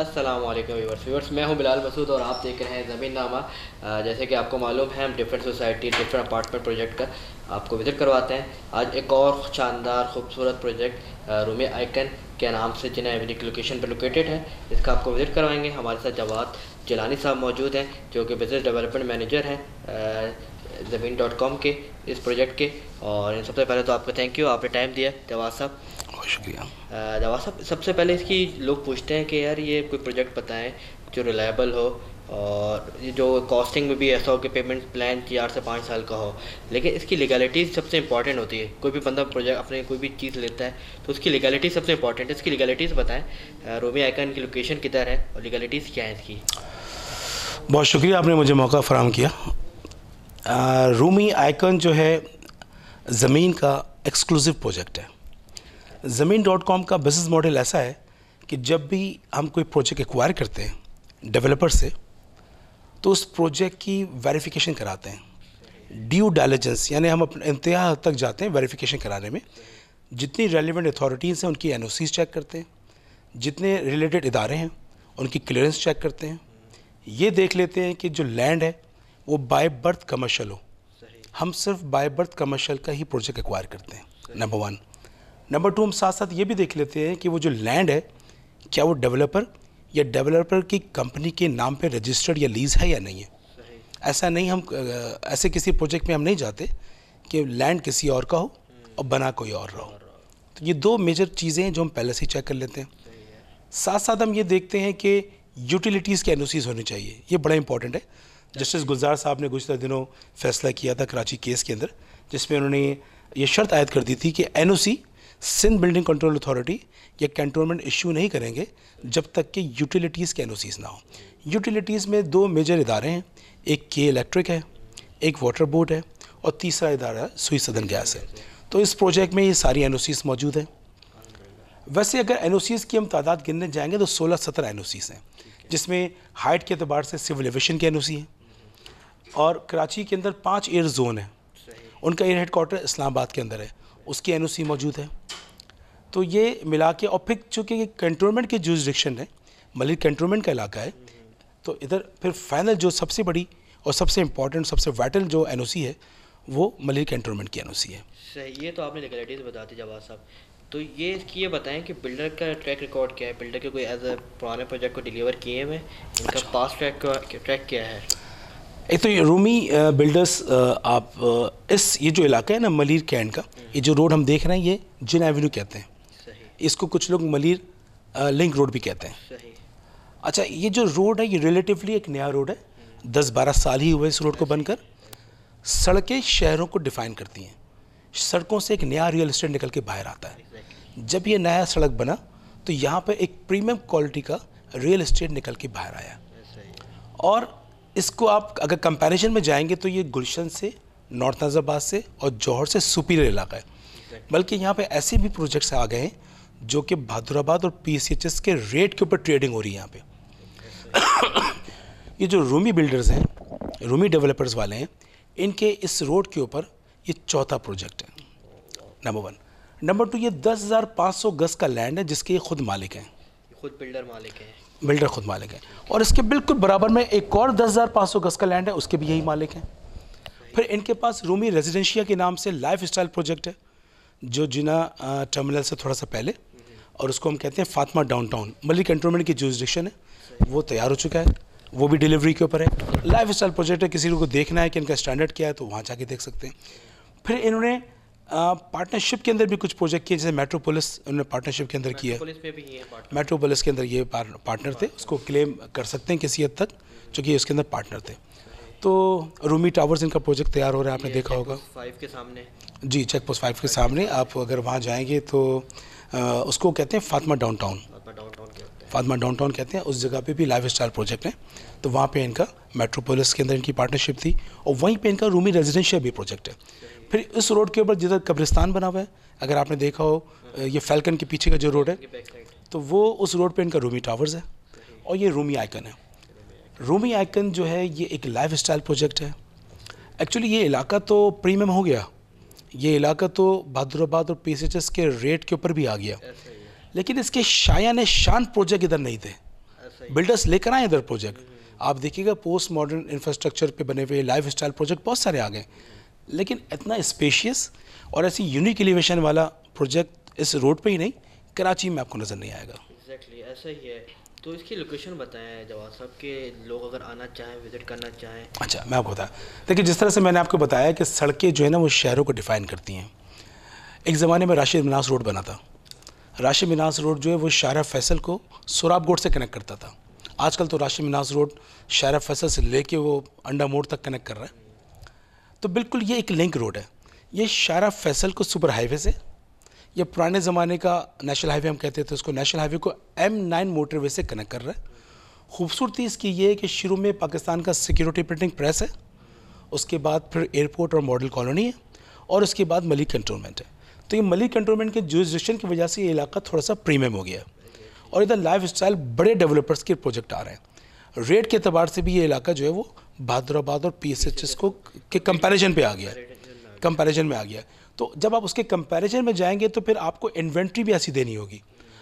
अस्सलाम वालेकुम व्यूअर्स मैं हूं बिलाल मसूद और आप देख रहे हैं ज़मीन नामा। जैसे कि आपको मालूम है हम different society different apartment project का आपको विज़िट करवाते हैं। आज एक और शानदार खूबसूरत प्रोजेक्ट रूमी आइकन के नाम से जिना एवेन्यू की लोकेशन पर लोकेटेड है, इसका आपको विज़िट करवाएंगे। हमारे साथ जवाद जिलानी साहब मौजूद हैं जो कि बिज़नेस डेवलपमेंट मैनेजर हैं ज़मीन.com के इस प्रोजेक्ट के। और इन सबसे पहले तो आपका थैंक यू, आपने टाइम दिया जवाद साहब। बहुत शुक्रिया। जवाब साहब, सबसे पहले इसकी लोग पूछते हैं कि यार ये कोई प्रोजेक्ट बताएं जो रिलायबल हो और ये जो कॉस्टिंग में भी ऐसा हो कि पेमेंट प्लान 4 से 5 साल का हो, लेकिन इसकी लीगलिटीज़ सबसे इंपॉर्टेंट होती है। कोई भी बंदा प्रोजेक्ट अपने कोई भी चीज़ लेता है तो उसकी लीगलिटी सबसे इंपॉर्टेंट है। इसकी लीगलिटीज़ बताएं, रूमी आइकन की लोकेशन किधर है और लीगलिटीज़ क्या है इसकी। बहुत शुक्रिया, आपने मुझे मौका फ़राहम किया। रूमी आइकन जो है ज़मीन का एक्सक्लूसिव प्रोजेक्ट है। ज़मीन.com का बिज़नेस मॉडल ऐसा है कि जब भी हम कोई प्रोजेक्ट एक्वायर करते हैं डेवलपर से तो उस प्रोजेक्ट की वेरिफिकेशन कराते हैं। ड्यू डाइलिजेंस यानी हम अपने इंतहा हद तक जाते हैं वेरिफिकेशन कराने में। जितनी रेलिवेंट अथॉरिटीज़ हैं उनकी एनओसीज चेक करते हैं, जितने रिलेटेड इदारे हैं उनकी क्लियरेंस चेक करते हैं। ये देख लेते हैं कि जो लैंड है वो बाय बर्थ कमर्शियल हो। हम सिर्फ बाय बर्थ कमर्शियल का ही प्रोजेक्ट एक्वायर करते हैं, नंबर 1। नंबर 2, हम साथ साथ ये भी देख लेते हैं कि वो जो लैंड है क्या वो डेवलपर या डेवलपर की कंपनी के नाम पे रजिस्टर्ड या लीज है या नहीं है। ऐसा नहीं, हम ऐसे किसी प्रोजेक्ट में हम नहीं जाते कि लैंड किसी और का हो और बना कोई और रहो। तो ये 2 मेजर चीज़ें हैं जो हम पहले से ही चेक कर लेते हैं। साथ साथ हम ये देखते हैं कि यूटिलिटीज़ के एनओसीज होने चाहिए। ये बड़ा इंपॉर्टेंट है। जस्टिस गुलजार साहब ने गुज़श्ता दिनों फैसला किया था कराची केस के अंदर, जिसमें उन्होंने ये शर्त आयद कर दी थी कि NOC Sindh building control authority या कैंटोनमेंट इशू नहीं करेंगे जब तक कि यूटिलिटीज़ के एनओसीज ना हो। यूटिलिटीज़ में 2 मेजर इदारे हैं, एक के इलेक्ट्रिक है, एक वाटर बोर्ड है और तीसरा इदारा सुई सदन गैस है। तो इस प्रोजेक्ट में ये सारी एनओसीज मौजूद हैं। वैसे अगर एनओसीज की हम तादाद गिनने जाएंगे तो 16-17 एनओसीज हैं, जिसमें हाइट के अतबार से सिविल एविएशन के एनओसी हैं और कराची के अंदर 5 एयर जोन है। उनका एयर हेडक्वार्टर इस्लामाबाद के अंदर है, उसकी एनओसी मौजूद है। तो ये मिला के, और फिर चूँकि कैंटोनमेंट की जुरिसडिक्शन है, मलिक कैंटोनमेंट का इलाका है, तो इधर फिर फाइनल जो सबसे बड़ी और सबसे इम्पॉर्टेंट सबसे वाइटल जो एनओसी है वो मलिक कैंटोनमेंट की एनओसी है। सही, ये तो आपने लीगलिटीज़ बता दी जवाब साहब। तो ये इसकी ये बताएं कि बिल्डर का ट्रैक रिकॉर्ड क्या है, बिल्डर के कोई एज अ पुराने प्रोजेक्ट को डिलीवर किए हुए इनका पास ट्रैक क्या है। एक तो ये रूमी बिल्डर्स, आप इस ये जो इलाका है ना मलिर कैंट का, ये जो रोड हम देख रहे हैं ये जिन एवेन्यू कहते हैं। इसको कुछ लोग मलिर लिंक रोड भी कहते हैं। सही। अच्छा, ये जो रोड है ये रिलेटिवली एक नया रोड है, 10-12 साल ही हुए इस रोड को बनकर। सड़कें शहरों को डिफ़ाइन करती हैं, सड़कों से एक नया रियल एस्टेट निकल के बाहर आता है। जब ये नया सड़क बना तो यहाँ पर एक प्रीमियम क्वालिटी का रियल एस्टेट निकल के बाहर आया। और इसको आप अगर कंपैरिजन में जाएंगे तो ये गुलशन से, नॉर्थ नाज़ाबाद से और जौहर से सुपीरियर इलाका है। बल्कि यहाँ पे ऐसे भी प्रोजेक्ट्स आ गए हैं जो कि बहादुराबाद और पीसीएचएस के रेट के ऊपर ट्रेडिंग हो रही है यहाँ पे। ये जो रूमी बिल्डर्स हैं, रूमी डेवलपर्स वाले हैं, इनके इस रोड के ऊपर ये चौथा प्रोजेक्ट है, नंबर 1। नंबर 2, ये 10,500 गज का लैंड है जिसके ये खुद मालिक हैं, खुद बिल्डर मालिक हैं। बिल्डर खुद मालिक है। और इसके बिल्कुल बराबर में एक और 10,500 गज का लैंड है, उसके भी यही मालिक हैं। फिर इनके पास रूमी रेजिडेंशिया के नाम से लाइफ स्टाइल प्रोजेक्ट है जो जिना टर्मिनल से थोड़ा सा पहले, और उसको हम कहते हैं फातिमा डाउनटाउन, मलिक कैंटोनमेंट की जुरिसडिक्शन है, वो तैयार हो चुका है, वो भी डिलीवरी के ऊपर है। लाइफ स्टाइल प्रोजेक्ट है, किसी को देखना है कि इनका स्टैंडर्ड क्या है तो वहाँ जाके देख सकते हैं। फिर इन्होंने पार्टनरशिप के अंदर भी कुछ प्रोजेक्ट किए, जैसे मेट्रोपोलिस उन्होंने पार्टनरशिप के अंदर किया। मेट्रोपोलिस के अंदर ये पार्टनर थे, उसको क्लेम कर सकते हैं किसी हद तक, चूँकि उसके अंदर पार्टनर थे। तो रूमी टावर्स इनका प्रोजेक्ट तैयार हो रहा है, आपने देखा होगा 5 के सामने। जी, चेक पोस्ट 5 के सामने। आप अगर वहाँ जाएंगे तो उसको कहते हैं फातिमा डाउनटाउन, फातिमा डाउनटाउन कहते हैं। उस जगह पे भी लाइफ स्टाइल प्रोजेक्ट है, तो वहाँ पे इनका मेट्रोपोलिस के अंदर इनकी पार्टनरशिप थी और वहीं पे इनका रूमी रेजिडेंशियल भी प्रोजेक्ट है। फिर इस रोड के ऊपर जिधर कब्रिस्तान बना हुआ है, अगर आपने देखा हो, ये फैल्कन के पीछे का जो रोड है, तो वो उस रोड पे इनका रूमी टावर्स है और ये रूमी आइकन है। रूमी आइकन जो है ये एक लाइफ स्टाइल प्रोजेक्ट है। एक्चुअली ये इलाका तो प्रीमियम हो गया, ये इलाका तो बहादुराबाद और पीसीएचएस के रेट के ऊपर भी आ गया, लेकिन इसके शायान शान प्रोजेक्ट इधर नहीं थे। बिल्डर्स लेकर आए इधर प्रोजेक्ट। आप देखिएगा पोस्ट मॉडर्न इंफ्रास्ट्रक्चर पे बने हुए लाइफ स्टाइल प्रोजेक्ट बहुत सारे आ गए, लेकिन इतना स्पेशियस और ऐसी यूनिक एलिवेशन वाला प्रोजेक्ट इस रोड पे ही नहीं, कराची में आपको नज़र नहीं आएगा। एग्जैक्टली ऐसा ही है। तो इसकी लोकेशन बताएं जवाब साहब, के लोग अगर आना चाहें, विजिट करना चाहें। अच्छा, मैं आपको बताया, देखिए जिस तरह से मैंने आपको बताया कि सड़कें जो है ना वो शहरों को डिफ़ाइन करती हैं। एक ज़माने में राशिद मिनास रोड बना था। राशिद मिनास रोड जो है वो शाहरा फैसल को सोराबकोट से कनेक्ट करता था। आजकल तो राशिद मिनास रोड शाहरा फैसल से लेके वो अंडा मोड़ तक कनेक्ट कर रहा है। तो बिल्कुल ये एक लिंक रोड है। ये शाहरा फैसल को सुपर हाईवे से, या पुराने ज़माने का नेशनल हाईवे हम कहते थे उसको, नेशनल हाईवे को M9 मोटरवे से कनेक्ट कर रहा है। खूबसूरती इसकी ये है कि शुरू में पाकिस्तान का सिक्योरिटी प्रिंटिंग प्रेस है, उसके बाद फिर एयरपोर्ट और मॉडल कॉलोनी है, और उसके बाद मलिक कंटोनमेंट है। तो ये मलिक कंटोनमेंट के जुरिसडिक्शन की वजह से ये इलाका थोड़ा सा प्रीमियम हो गया है, और इधर लाइफ स्टाइल बड़े डेवलपर्स के प्रोजेक्ट आ रहे हैं। रेट के अतबार से भी ये इलाका जो है वो बहादुराबाद और PSHS को के कंपैरिजन पे आ गया, कंपैरिजन में आ गया। तो जब आप उसके कंपैरिजन में जाएंगे तो फिर आपको इन्वेंट्री भी ऐसी देनी होगी,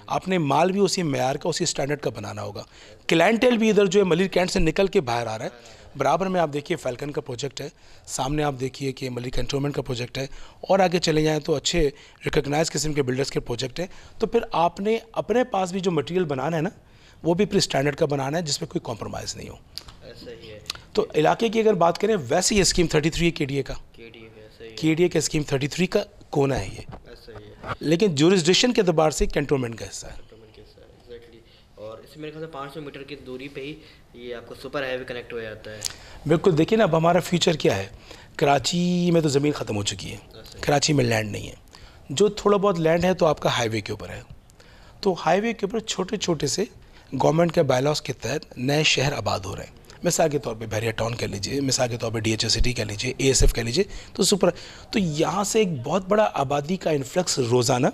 आपने माल भी उसी मेयार का, उसी स्टैंडर्ड का बनाना होगा। क्लाइंटेल भी इधर जो है मलिक कैंट से निकल के बाहर आ रहा है। बराबर में आप देखिए फैल्कन का प्रोजेक्ट है, सामने आप देखिए कि मलिक कंटोनमेंट का प्रोजेक्ट है, और आगे चले जाएँ तो अच्छे रिकग्नाइज किस्म के बिल्डर्स के प्रोजेक्ट हैं। तो फिर आपने अपने पास भी जो मटेरियल बनाना है ना, वो भी फिर स्टैंडर्ड का बनाना है जिसमें कोई कॉम्प्रोमाइज़ नहीं हो। ऐसा ही है। तो इलाके की अगर बात करें, वैसे ये स्कीम 33 है KDA का, KDA का स्कीम 33 का कोना है ये, लेकिन जुरिसडिक्शन के अतबार से कैंटोनमेंट का हिस्सा है। एग्जैक्टली। और इसमें मेरे ख्याल से 500 मीटर की दूरी पे ही ये आपको सुपर हाईवे कनेक्ट हो जाता है। बिल्कुल। देखिए ना, अब हमारा फ्यूचर क्या है, कराची में तो ज़मीन ख़त्म हो चुकी है, कराची में लैंड नहीं है। जो थोड़ा बहुत लैंड है तो आपका हाईवे के ऊपर है। तो हाईवे के ऊपर छोटे छोटे से गवर्नमेंट के बायलॉज के तहत नए शहर आबाद हो रहे हैं। मिसाल के तौर पे बहरिया टाउन कह लीजिए, मिसाल के तौर पे DHA सिटी कह लीजिए, ASF कह लीजिए, तो सुपर, तो यहाँ से एक बहुत बड़ा आबादी का इन्फ्लक्स रोज़ाना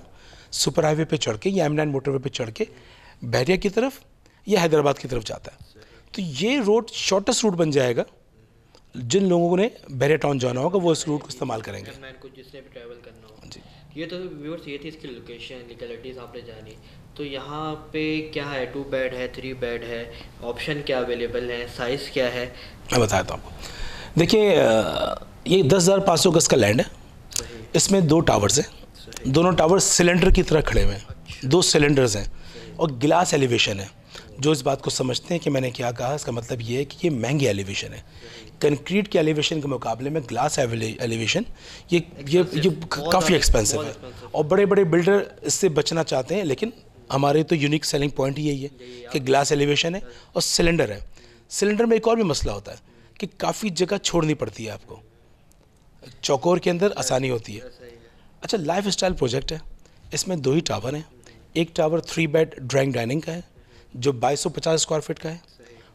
सुपर हाईवे पे चढ़ के या M9 मोटरवे पे चढ़ के बहरिया की तरफ या हैदराबाद की तरफ जाता है। तो ये रोड शॉर्टेस्ट रूट बन जाएगा। जिन लोगों ने बहरिया टाउन जाना होगा वो इस रूट को इस्तेमाल करेंगे। जिसने भी ट्रैवल करना हो जी। ये तो व्यूअर्स, ये थी इसकी लोकेशन, लीगलिटीज़ आपने जानी। तो यहाँ पे क्या है, 2 बेड है, 3 बेड है, ऑप्शन क्या अवेलेबल है, साइज़ क्या है, मैं बताता हूँ आपको। देखिए ये 10,500 गज का लैंड है, इसमें 2 टावर्स हैं। दोनों टावर्स सिलेंडर की तरह खड़े हुए हैं, 2 सिलेंडर्स हैं, और गिलास एलिवेशन है। जो इस बात को समझते हैं कि मैंने क्या कहा, इसका मतलब ये है कि ये महंगी एलिवेशन है। कंक्रीट के एलिवेशन के मुकाबले में ग्लास एलिवेशन ये काफ़ी एक्सपेंसिव है, और बड़े बड़े बिल्डर इससे बचना चाहते हैं। लेकिन हमारे तो यूनिक सेलिंग पॉइंट यही है कि ग्लास एलिवेशन है और सिलेंडर है। सिलेंडर में एक और भी मसला होता है कि काफ़ी जगह छोड़नी पड़ती है आपको, चौकोर के अंदर आसानी होती है। अच्छा, लाइफ स्टाइल प्रोजेक्ट है, इसमें 2 ही टावर हैं। एक टावर 3 बेड ड्राइंग डाइनिंग का है जो 2250 स्क्वायर फीट का है,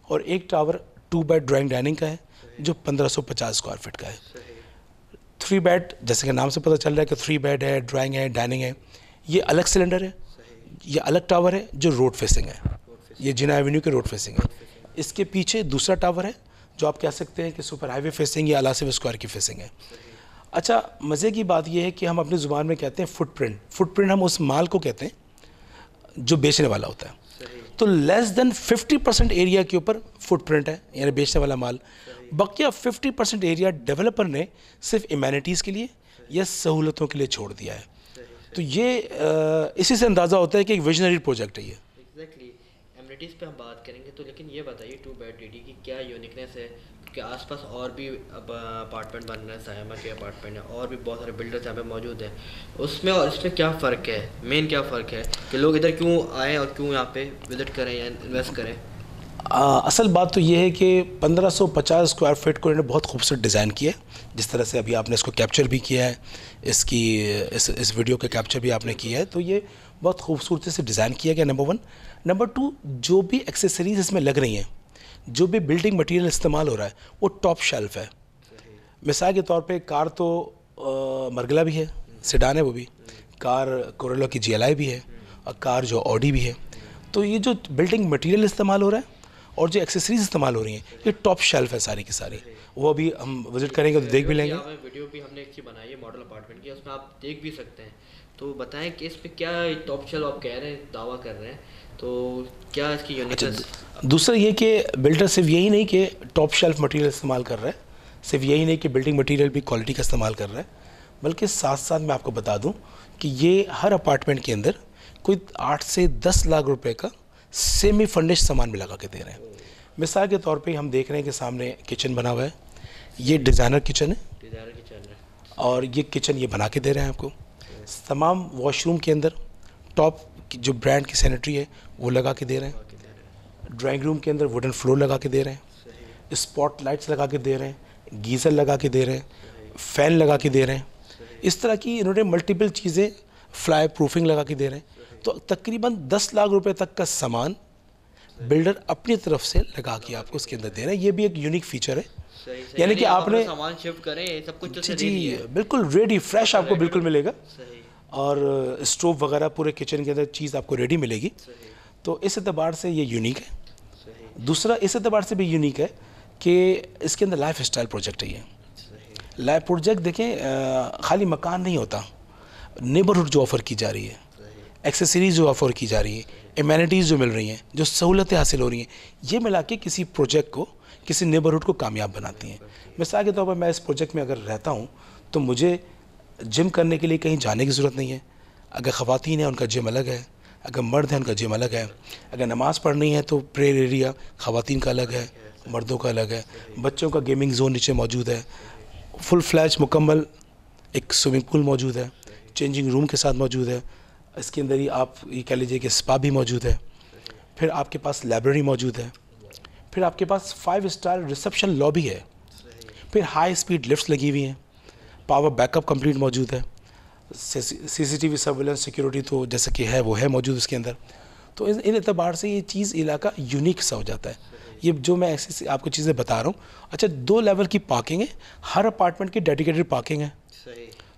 और एक टावर 2 बेड ड्राइंग डाइनिंग का है जो 1550 स्क्वायर फीट का है। 3 बेड जैसे कि नाम से पता चल रहा है कि 3 बेड है, ड्राइंग है, डाइनिंग है। ये अलग सिलेंडर है, ये अलग टावर है जो रोड फेसिंग है, ये जिना एवेन्यू के रोड फेसिंग है। इसके पीछे दूसरा टावर है जो आप कह सकते हैं कि सुपर हाईवे फेसिंग या अलासिफ स्क्वायर की फेसिंग है। अच्छा, मज़े की बात यह है कि हम अपनी ज़ुबान में कहते हैं फुटप्रिंट। फुटप्रिंट हम उस माल को कहते हैं जो बेचने वाला होता है। तो लेस देन 50% एरिया के ऊपर फुटप्रिंट है, यानी बेचने वाला माल। बकिया 50% एरिया डेवलपर ने सिर्फ इम्यूनिटीज़ के लिए या सहूलतों के लिए छोड़ दिया है। तो ये इसी से अंदाज़ा होता है कि एक विजनरी प्रोजेक्ट है ये। एग्जैक्टली। एमिनिटीज़ पे हम बात करेंगे, तो लेकिन ये बताइए 2 बेड DD की क्या यूनिकनेस है, क्योंकि आसपास और भी अपार्टमेंट बन रहे हैं, सायमा के अपार्टमेंट है, और भी बहुत सारे बिल्डर्स यहाँ पे मौजूद हैं। उसमें और इसमें क्या फ़र्क है, मेन क्या फ़र्क है कि लोग इधर क्यों आएँ और क्यों यहाँ पे विज़िट करें या इन्वेस्ट करें? असल बात तो ये है कि 1550 स्क्वायर फीट को इन्होंने बहुत खूबसूरत डिज़ाइन किया है। जिस तरह से अभी आपने इसको कैप्चर भी किया है, इस वीडियो के कैप्चर भी आपने किया है, तो ये बहुत खूबसूरती से डिज़ाइन किया गया, नंबर 1। नंबर 2, जो भी एक्सेसरीज इसमें लग रही हैं, जो भी बिल्डिंग मटेरियल इस्तेमाल हो रहा है, वो टॉप शेल्फ है। मिसाल के तौर पे कार तो मरगला भी है, सेडान है वो भी, कार कोरोला की GLI भी है, और कार जो ऑडी भी है। तो ये जो बिल्डिंग मटेरियल इस्तेमाल हो रहा है और जो एक्सेसरीज इस्तेमाल हो रही हैं ये टॉप शेल्फ है सारी की सारी। वो अभी हम विजिट करेंगे तो देख भी लेंगे। वीडियो भी हमने एक चीज़ बनाई है मॉडल अपार्टमेंट की, उसमें आप देख भी सकते हैं। तो बताएं कि इस पे क्या टॉप शेल्फ आप कह रहे हैं, दावा कर रहे हैं, तो क्या इसकी यूनिकनेस? दूसरा ये कि बिल्डर सिर्फ यही नहीं कि टॉप शेल्फ मटेरियल इस्तेमाल कर रहा है, सिर्फ यही नहीं कि बिल्डिंग मटेरियल भी क्वालिटी का इस्तेमाल कर रहा है, बल्कि साथ साथ मैं आपको बता दूं कि ये हर अपार्टमेंट के अंदर कोई 8 से 10 लाख रुपए का सेमी फर्निश्ड सामान भी लगा के दे रहे हैं। मिसाल के तौर पे हम देख रहे हैं कि सामने किचन बना हुआ है, ये डिज़ाइनर किचन है और ये किचन ये बना के दे रहे हैं आपको। तमाम वॉशरूम के अंदर टॉप जो ब्रांड की सैनिटरी है वो लगा के दे रहे हैं। ड्राइंग रूम के अंदर वुडन फ्लोर लगा के दे रहे हैं, स्पॉट लाइट्स लगा के दे रहे हैं, गीज़र लगा के दे रहे हैं, फ़ैन लगा के दे रहे हैं। इस तरह की इन्होंने मल्टीपल चीज़ें, फ्लाई प्रूफिंग लगा के दे रहे हैं। तो तकरीबन 10 लाख रुपए तक का सामान बिल्डर अपनी तरफ से लगा के आपको उसके अंदर दे रहे हैं। ये भी एक यूनिक फीचर है, यानी कि आपने सामान शिफ्ट करें सब कुछ तो जी बिल्कुल रेडी फ्रेश आपको बिल्कुल मिलेगा, और स्टोव वगैरह पूरे किचन के अंदर चीज़ आपको रेडी मिलेगी। तो इस एतबार से ये यूनिक है। दूसरा इस एतबार से भी यूनिक है कि इसके अंदर लाइफ स्टाइल प्रोजेक्ट है। ये लाइफ प्रोजेक्ट देखें, खाली मकान नहीं होता, नेबरहुड जो ऑफ़र की जा रही है, एक्सेसरीज जो ऑफ़र की जा रही है, एमेनिटीज़ जो मिल रही हैं, जो सहूलतें हासिल हो रही हैं, ये मिला के किसी प्रोजेक्ट को, किसी नेबरहुड को कामयाब बनाती हैं। मिसाल के तौर पर मैं इस प्रोजेक्ट में अगर रहता हूँ तो मुझे जिम करने के लिए कहीं जाने की ज़रूरत नहीं है। अगर ख़वातीन हैं उनका जिम अलग है, अगर मर्द हैं उनका जिम अलग है। अगर नमाज़ पढ़नी है तो प्रेयर एरिया ख़वातीन का अलग है, मर्दों का अलग है। बच्चों का गेमिंग जोन नीचे मौजूद है, फुल फ्लैश मुकम्मल एक स्विमिंग पूल मौजूद है, चेंजिंग रूम के साथ मौजूद है। इसके अंदर ही आप ये कह लीजिए कि स्पा भी मौजूद है। फिर आपके पास लाइब्रेरी मौजूद है। फिर आपके पास 5 स्टार रिसेप्शन लॉबी है। फिर हाई स्पीड लिफ्ट्स लगी हुई हैं, पावर बैकअप कंप्लीट मौजूद है, सीसीटीवी सर्वेलेंस सिक्योरिटी तो जैसे कि है वो है मौजूद इसके अंदर। तो इन एतबार से ये चीज़ इलाका यूनिक सा हो जाता है। ये जो मैं ऐसी आपको चीज़ें बता रहा हूँ। अच्छा, 2 लेवल की पार्किंग है, हर अपार्टमेंट की डेडिकेटेड पार्किंग है।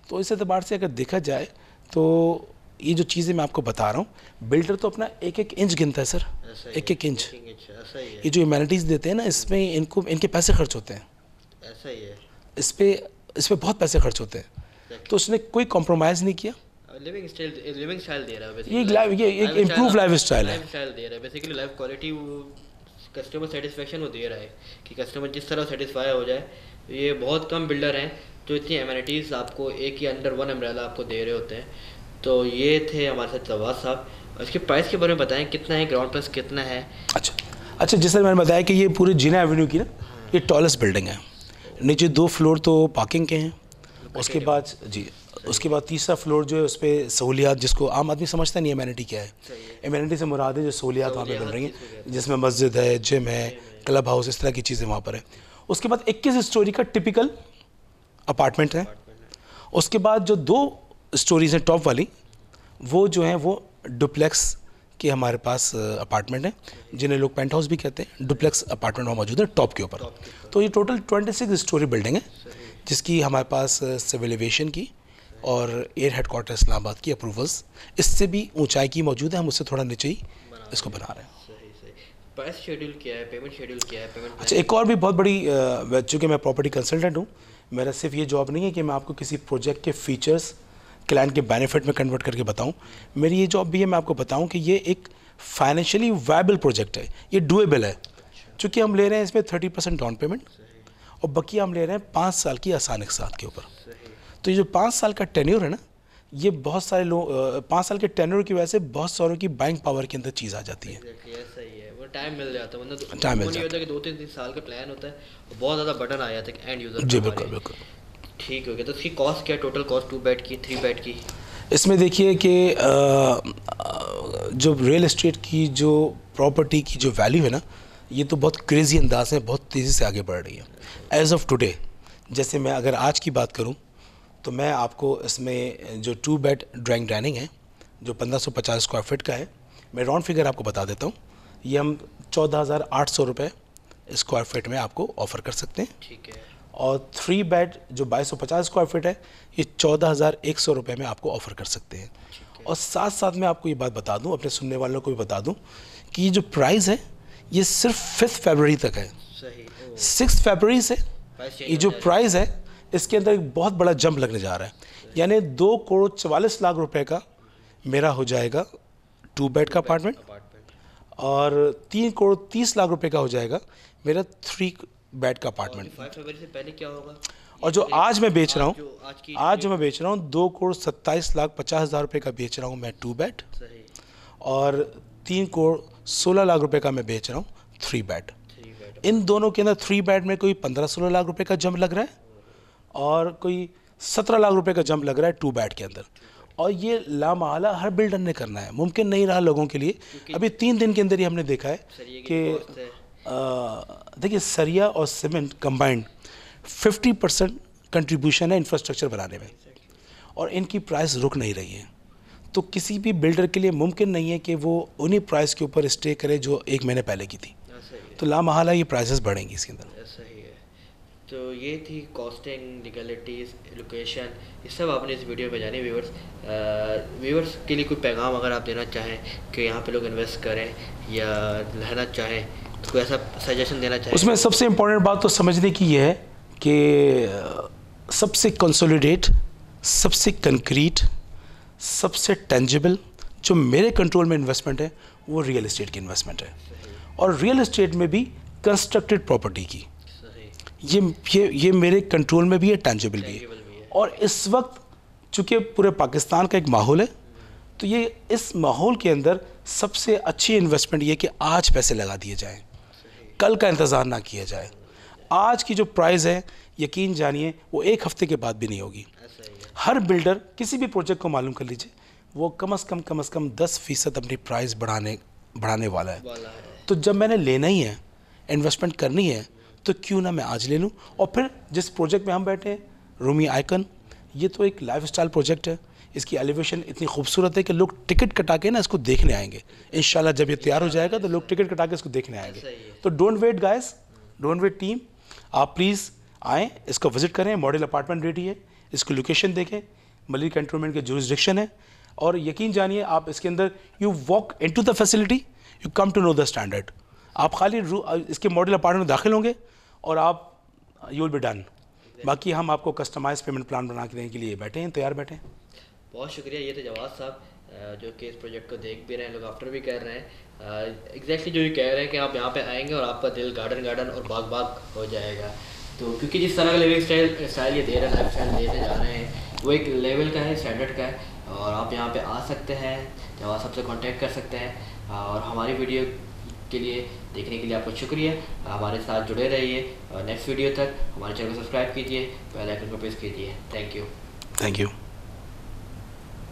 तो इस एतबार से अगर देखा जाए तो ये जो चीज़ें मैं आपको बता रहा हूँ, बिल्डर तो अपना एक एक इंच गिनता है सर, एक एक इंच। ये जो एमेनिटीज़ देते हैं ना, इसमें इनके पैसे खर्च होते हैं। ऐसा ही है, इस पे बहुत पैसे खर्च होते हैं। तो उसने कोई कॉम्प्रोमाइज़ नहीं किया। लिविंग स्टाइल दे रहा है ये एक इम्प्रूव लाइफ स्टाइल है। दे रहा है basically, life quality, customer satisfaction वो दे रहा है कि कस्टमर जिस तरह सेटिस्फाई हो जाए। ये बहुत कम बिल्डर हैं जो इतनी एमेनिटीज़ आपको एक ही अंडर वन अम्ब्रेला आपको दे रहे होते हैं। तो ये थे हमारे साथ जवाद साहब। इसके प्राइस के बारे में बताएं, कितना है, ग्राउंड प्लस कितना है? अच्छा, जैसे मैंने बताया कि ये पूरे जीना एवेन्यू की ना ये टॉलेस्ट बिल्डिंग है। नीचे 2 फ्लोर तो पार्किंग के हैं, उसके बाद तीसरा फ्लोर जो है उस पर सहूलियात, जिसको आम आदमी समझता नहीं एमेनिटी क्या है। एमेनिटी से मुराद है जो सहूलियात वहाँ पे बन रही हैं, जिसमें मस्जिद है, जिम है, क्लब हाउस, इस तरह की चीज़ें वहाँ पर है। उसके बाद 21 स्टोरी का टिपिकल अपार्टमेंट है। उसके बाद जो 2 स्टोरीज़ हैं टॉप वाली, वो जो हैं वो डुप्लेक्स के हमारे पास अपार्टमेंट हैं, जिन्हें लोग पेंट हाउस भी कहते हैं। डुप्लेक्स अपार्टमेंट वहाँ मौजूद है टॉप के ऊपर। तो ये टोटल 26 स्टोरी बिल्डिंग है, जिसकी हमारे पास सिविल एविएशन की और एयर हेडक्वार्टर इस्लामाबाद की अप्रूवल्स इससे भी ऊंचाई की मौजूद है। हम उससे थोड़ा नीचे ही इसको बना रहे हैं। प्राइस शेड्यूल क्या है, पेमेंट शेड्यूल क्या है, पेमेंट? अच्छा, एक और भी बहुत बड़ी, चूँकि मैं प्रॉपर्टी कंसल्टेंट हूँ, मेरा सिर्फ ये जॉब नहीं है कि मैं आपको किसी प्रोजेक्ट के फीचर्स क्लाइंट के बेनिफिट में कन्वर्ट करके बताऊं। मेरी ये जॉब भी है, मैं आपको बताऊं कि ये एक फाइनेंशियली वायबल प्रोजेक्ट है, ये डूएबल है। चूँकि हम ले रहे हैं इसमें 30% डाउन पेमेंट और बाकी हम ले रहे हैं 5 साल की आसान इक़सात के ऊपर। तो ये जो 5 साल का टेन्योर है ना, ये बहुत सारे लोग 5 साल के टेन्योर की वजह से बहुत सारों की बाइंग पावर के अंदर चीज़ आ जाती है। टाइम मिल जाता है, मतलब टाइम मिल जाता है कि 2-3 साल का प्लान होता है, बहुत ज़्यादा बटन आ जाता है एंड यूज़र। जी बिल्कुल। ठीक हो गया। तो इसकी कॉस्ट क्या, टोटल कॉस्ट 2 बेड की, 3 बेड की? इसमें देखिए कि जो रियल एस्टेट की जो प्रॉपर्टी की जो वैल्यू है ना, ये तो बहुत क्रेज़ी अंदाज में बहुत तेज़ी से आगे बढ़ रही है एज़ ऑफ टुडे। जैसे मैं अगर आज की बात करूं तो मैं आपको इसमें जो 2 बेड ड्राइंग डाइनिंग है जो 1550 स्क्वायर फीट का है, मैं राउंड फिगर आपको बता देता हूँ। ये हम 14,800 रुपये स्क्वायर फीट में आपको ऑफ़र कर सकते हैं। ठीक है। और 3 बेड जो 2250 स्क्वायर फीट है, ये 14,100 रुपये में आपको ऑफ़र कर सकते हैं। और साथ साथ मैं आपको ये बात बता दूं, अपने सुनने वालों को भी बता दूं कि ये जो प्राइस है ये सिर्फ 5 फरवरी तक है। सही। 6 फरवरी से प्राइस ये जो प्राइस है इसके अंदर एक बहुत बड़ा जंप लगने जा रहा है। यानी 2 करोड़ 44 लाख रुपए का मेरा हो जाएगा 2 बेड का अपार्टमेंट, और 3 करोड़ 30 लाख रुपए का हो जाएगा मेरा 3 बेड का अपार्टमेंट। 5 फरवरी से पहले क्या होगा? और जो आज मैं बेच रहा हूँ, आज जो मैं बेच रहा हूँ 2 करोड़ 27 लाख 50 हज़ार रुपये का बेच रहा हूँ मैं 2 बेड, सही। और 3 करोड़ 16 लाख रुपए का मैं बेच रहा हूँ 3 बेड। इन दोनों के अंदर 3 बेड में कोई 15-16 लाख रुपए का जंप लग रहा है और कोई 17 लाख रुपए का जंप लग रहा है 2 बेड के अंदर। और ये लामहला हर बिल्डर ने करना है, मुमकिन नहीं रहा लोगों के लिए। अभी 3 दिन के अंदर ही हमने देखा है कि देखिए सरिया और सीमेंट कंबाइंड 50% कंट्रीब्यूशन है इंफ्रास्ट्रक्चर बनाने में, और इनकी प्राइस रुक नहीं रही है। तो किसी भी बिल्डर के लिए मुमकिन नहीं है कि वो उन्हीं प्राइस के ऊपर स्टे करे जो 1 महीने पहले की थी। तो लामहला ये प्राइसेस बढ़ेंगी इसके अंदर। सही है। तो ये थी कॉस्टिंग, लीगलिटीज़, लोकेशन, ये सब आपने इस वीडियो में जानी। व्यूअर्स के लिए कोई पैगाम अगर आप देना चाहें कि यहाँ पे लोग इन्वेस्ट करें या रहना चाहें, तो कोई ऐसा सजेशन देना चाहें? उसमें सबसे इम्पोर्टेंट बात तो समझने की ये है कि सबसे कंसोलिडेट, सबसे कंक्रीट, सबसे टेंजिबल जो मेरे कंट्रोल में इन्वेस्टमेंट है वो रियल एस्टेट की इन्वेस्टमेंट है, और रियल एस्टेट में भी कंस्ट्रक्टेड प्रॉपर्टी की। ये मेरे कंट्रोल में भी है, टेंजिबल भी है। और इस वक्त चूँकि पूरे पाकिस्तान का एक माहौल है, तो ये इस माहौल के अंदर सबसे अच्छी इन्वेस्टमेंट ये कि आज पैसे लगा दिए जाएं, कल का इंतज़ार ना किया जाए। आज की जो प्राइस है यकीन जानिए वो 1 हफ्ते के बाद भी नहीं होगी। हर बिल्डर किसी भी प्रोजेक्ट को मालूम कर लीजिए, वो कम से कम 10% अपनी प्राइस बढ़ाने वाला है। तो जब मैंने लेना ही है, इन्वेस्टमेंट करनी है, तो क्यों ना मैं आज ले लूँ। और फिर जिस प्रोजेक्ट में हम बैठे हैं रूमी आइकन, ये तो एक लाइफस्टाइल प्रोजेक्ट है। इसकी एलिवेशन इतनी खूबसूरत है कि लोग टिकट कटा के ना इसको देखने आएंगे। इंशाल्लाह जब ये तैयार हो जाएगा तो लोग टिकट कटा के इसको देखने आएंगे। तो don't wait guys, don't wait team, आप प्लीज़ आएँ, इसको विजिट करें। मॉडल अपार्टमेंट रेडी है, इसको लोकेशन देखें, मलिक कैंटोनमेंट के जुरिसडिक्शन है, और यकीन जानिए आप इसके अंदर you walk into the facility, you come to know the standard. आप खाली इसके मॉडल अपार्टमेंट में दाखिल होंगे और आप यू विल बी डन। बाकी हम आपको कस्टमाइज पेमेंट प्लान बना के देने के लिए बैठे हैं, तैयार बैठे हैं। बहुत शुक्रिया। ये थे जवाद साहब जो कि इस प्रोजेक्ट को देख भी रहे हैं, लोग आफ्टर भी कर रहे हैं। एग्जैक्टली जो ये कह रहे हैं कि आप यहाँ पे आएंगे और आपका दिल गार्डन और बाग हो जाएगा। तो क्योंकि जिस तरह का लिविंग स्टाइल ये दे रहे हैं, लाइफ स्टाइल देते जा रहे हैं, वो एक लेवल का है, स्टैंडर्ड का है, और आप यहाँ पे आ सकते हैं, जवाद साहब से कांटेक्ट कर सकते हैं। और हमारी वीडियो के लिए देखने के लिए आपको शुक्रिया। हमारे साथ जुड़े रहिए और नेक्स्ट वीडियो तक हमारे चैनल को सब्सक्राइब कीजिए, बेल आइकन को प्रेस कीजिए। Thank you.